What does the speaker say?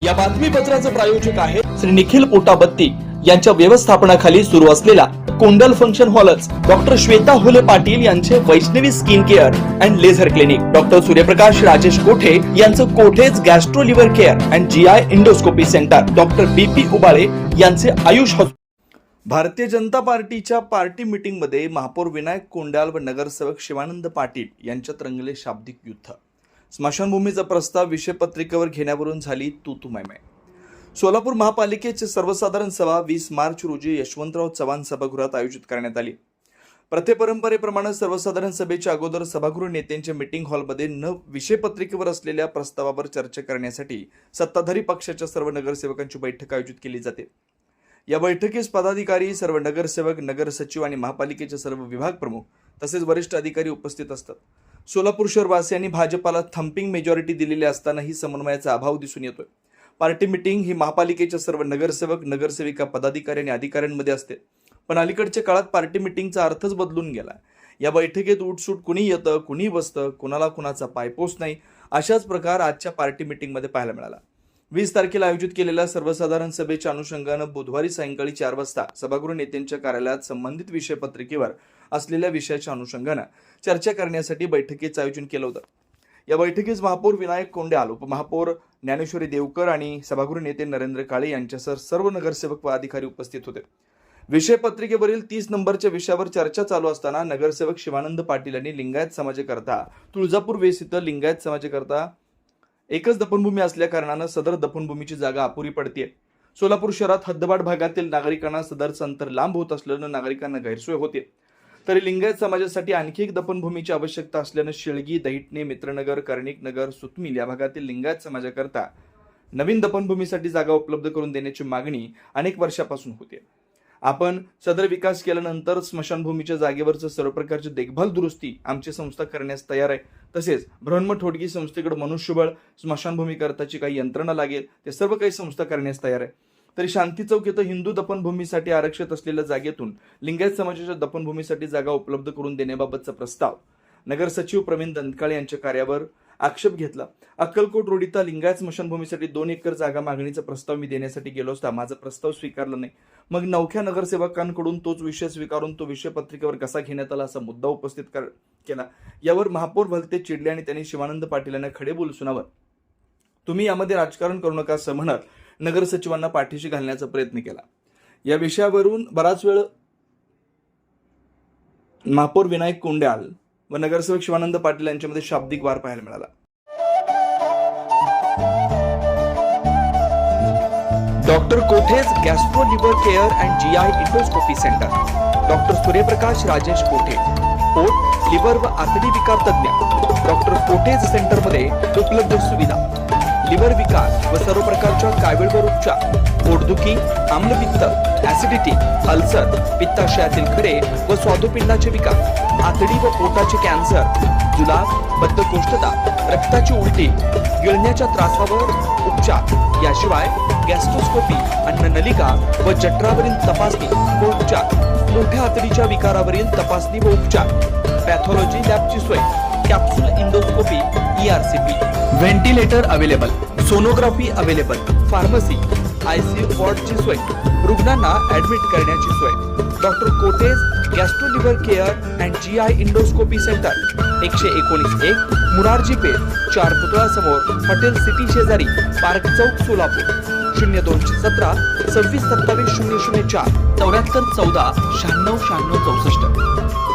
या बातमीपत्राचे प्रायोजक आहे श्री निखिल पोटाबत्ती यांच्या व्यवस्थापनाखाली सुरू असलेला कुंडल फंक्शन हॉलच, डॉक्टर श्वेता होले पाटील यांचे Vaishnavi skin care and laser clinic, doctor Suryaprakash Rajesh Kothe यांचं Kothe's gastro liver care and GI endoscopy centre, doctor BP Ubale यांचे आयुष हॉस्पिटल. भारतीय जनता पार्टीच्या पार्टी मीटिंग मध्ये महापौर विनायक कोंडाल व नगरसेवक शिवानंद पाटील यांच्यात रंगले शाब्दिक युद्ध. स्मशानभूमीचा प्रस्ताव विषयपत्रिकेवर घेण्यावरून झाली तूतूमैमै. सोलापूर महापालिकेची सर्वसाधारण सभा 20 मार्च रोजी यशवंतराव चव्हाण सभागृहात आयोजित करण्यात आली. प्रथेपरंपरेप्रमाणे सर्वसाधारण सभेच्या अगोदर सभागृह नेत्यांच्या मीटिंग हॉलमध्ये विषयपत्रिकेवर असलेल्या प्रस्तावावर चर्चा करण्यासाठी सत्ताधारी पक्षाच्या सर्व नगरसेवकांची बैठक आयोजित केली जाते. या बैठकीस पदाधिकारी, सर्व नगरसेवक, नगर सचिव आणि महापालिकेचे सर्व विभाग प्रमुख तसेच वरिष्ठ अधिकारी उपस्थित असतात. सोलापूर शहरवासियांनी भाजपाला थम्पिंग मेजॉरिटी दिलेली असतानाही समन्वयाचा अभाव दिसून येतोय. पार्टी मीटिंग ही महापालिकेच्या सर्व नगरसेवक, नगरसेविका, पदाधिकारी आणि अधिकाऱ्यांमध्ये असते, पण अलीकडच्या काळात पार्टी मीटिंगचा अर्थच बदलून गेला. या बैठकीत उठसूट कुणी येतं, कुणी बसतं, कुणाला कुणाचा पायपोस नाही, अशाच प्रकार आजच्या पार्टी मीटिंगमध्ये पाहायला मिळाला. 20 तारखेला आयोजित केलेल्या सर्वसाधारण सभेच्या अनुषंगानं बुधवारी सायंकाळी 4 वाजता सभागृह नेत्यांच्या कार्यालयात संबंधित विषयपत्रिकेवर असलेल्या विषयाच्या अनुषंगानं चर्चा करण्यासाठी बैठकीचं आयोजन केलं होतं. या बैठकीस महापौर विनायक कोंडाल, उपमहापौर ज्ञानेश्वरी देवकर आणि सभागृह नेते नरेंद्र काळे यांच्यासह सर्व नगरसेवक व अधिकारी उपस्थित होते. विषयपत्रिकेवरील 30 नंबरच्या विषयावर चर्चा चालू असताना नगरसेवक शिवानंद पाटील यांनी लिंगायत समाजाकरता तुळजापूर वेस इथं लिंगायत समाजाकरता एकच दफनभूमी असल्या कारणानं सदर दफनभूमीची जागा अपुरी पडते. सोलापूर शहरात हद्दवाढ भागातील नागरिकांना सदरचं अंतर लांब होत असल्यानं नागरिकांना गैरसोय होते. तरी लिंगायत समाजासाठी आणखी एक दफनभूमीची आवश्यकता असल्यानं शिळगी, दहिटणे, मित्रनगर, कर्णिक नगर, सुतमिल या भागातील लिंगायत समाजाकरता नवीन दफनभूमीसाठी जागा उपलब्ध करून देण्याची मागणी अनेक वर्षापासून होते. आपण सदर विकास केल्यानंतर स्मशानभूमीच्या जागेवरचं सर्व प्रकारची देखभाल दुरुस्ती आमची संस्था करण्यास तयार आहे. तसेच ब्रह्म ठोडगी संस्थेकडे मनुष्यबळ, स्मशानभूमी करताची काही यंत्रणा लागेल ते सर्व काही संस्था करण्यास तयार आहे. तरी शांती चौक इथं हिंदू दफनभूमीसाठी आरक्षित असलेल्या जागेतून लिंगायत समाजाच्या दफनभूमीसाठी जागा उपलब्ध करून देण्याबाबतचा प्रस्ताव नगर सचिव प्रवीण दंतकाळे यांच्या कार्यावर आक्षेप घेतला. अक्कलकोट रोड इथं लिंगायत स्मशानभूमीसाठी 2 एकर जागा मागणीचा प्रस्ताव मी देण्यासाठी गेलो असता माझा प्रस्ताव स्वीकारला नाही. मग नवख्या नगरसेवकांकडून तोच विषय स्वीकारून तो विषय पत्रिकेवर कसा घेण्यात आला असा मुद्दा उपस्थित केला. यावर महापौर भलते चिडले आणि त्यांनी शिवानंद पाटील यांना खडे बोल सुनावत तुम्ही यामध्ये राजकारण करू नका असं म्हणत नगर सचिवांना पाठीशी घालण्याचा प्रयत्न केला. या विषयावरून बराच वेळ महापौर विनायक कोंडाल व नगरसेवक शिवानंद पाटील यांच्यामध्ये शाब्दिक वार पाहायला मिळाला. Doctor Kothe's gastro liver care and GI endoscopy centre, doctor Suryaprakash Rajesh कोठे, पोट, लिव्हर व आतडी विकार तज्ञ. डॉक्टर कोठेज सेंटरमध्ये उपलब्ध सुविधा: लिव्हर विकार व सर्व प्रकारच्या कावीळवर उपचार, पोटदुखी, आम्लपित्त, ऍसिडिटी, अल्सर, पित्ताशयातील खडे व स्वादुपिंडाचे विकार, आतडी व पोटाचे कॅन्सर, जुलाब, बद्धकोष्ठता, रक्ताची उलटी, गिळण्याच्या त्रासावर उपचार. याशिवाय गॅस्ट्रोस्कोपी, अन्ननलिका व जठरावरील तपासणी व उपचार, मोठ्या आतडीच्या विकारावरील तपासणी व उपचार, पॅथॉलॉजी लॅबची सोय, capsule endoscopy, ERCP, ventilator available, sonography available, pharmacy, ICU वॉर्डची सोय, रुग्णांना ऍडमिट करण्याची सोय. Doctor Kothe's gastro liver care and GI endoscopy centre, 119-1 Murarji Peth, 4 पुतळा समोर, हॉटेल सिटी शेजारी, पार्क चौक, सोलापूर. 0217 26 27 004 74 14 96 96 64.